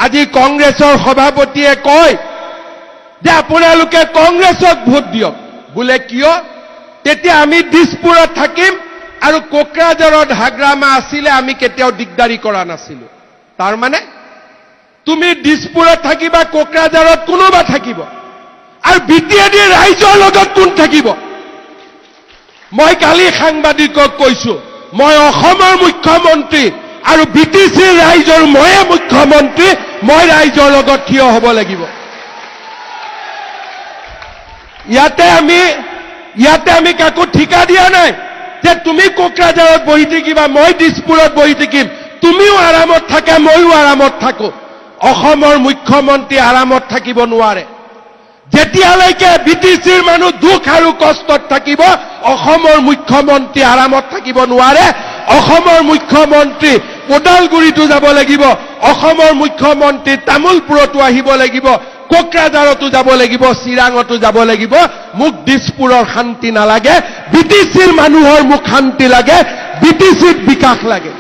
আজি কংগ্ৰেছৰ সভাপতিয়ে কয় যে আপোনালোকে কংগ্ৰেছক ভোট দিয়ক বোলে কিয় তেতিয়া আমি দিছপুৰত থাকিম আৰু কোকৰাঝাৰত হাগ্ৰামা আছিলে আমি কেতিয়াও দিগদাৰি কৰা নাছিলো তাৰ মানে তুমি দিছপুৰত থাকিবা কোকৰাঝাৰত কোনোবা থাকিব আৰু বিটিএডি ৰাইজৰ লগত কোন থাকিব মই কালি সাংবাদিকক কৈছো মই অসমৰ মুখ্যমন্ত্ৰী আৰু বিটিসি ৰাইজৰ ময়ে মুখ্যমন্ত্ৰী মই ৰাইজৰ লগত থিয় হ'ব লাগিব ইয়াতে আমি কাকো ঠিকা দিয়া নাই যে তুমি কোকৰাঝাৰত বহি থাকিবা মই দিছপুৰত বহি থাকিম তুমিও আৰামত থাকা মইও আৰামত থাকো অসমৰ মুখ্যমন্ত্ৰী আৰামত থাকিব নোৱাৰে যেতিয়ালৈকে বিটিসিৰ মানুহ দুখ আৰু কষ্টত থাকিব অসমৰ মুখ্যমন্ত্ৰী আৰামত থাকিব নোৱাৰে অসমৰ মুখ্যমন্ত্ৰী ওদালগুৰিতো যাব লাগিব অসমৰ মুখ্যমন্ত্ৰী তামুলপুৰতো আহিব লাগিব কোকৰাঝাৰতো যাব লাগিব চিৰাঙতো যাব লাগিব মোক দিছপুৰৰ শান্তি নালাগে বিটিসিৰ মানুহৰ মোক শান্তি লাগে বিটিসিত বিকাশ লাগে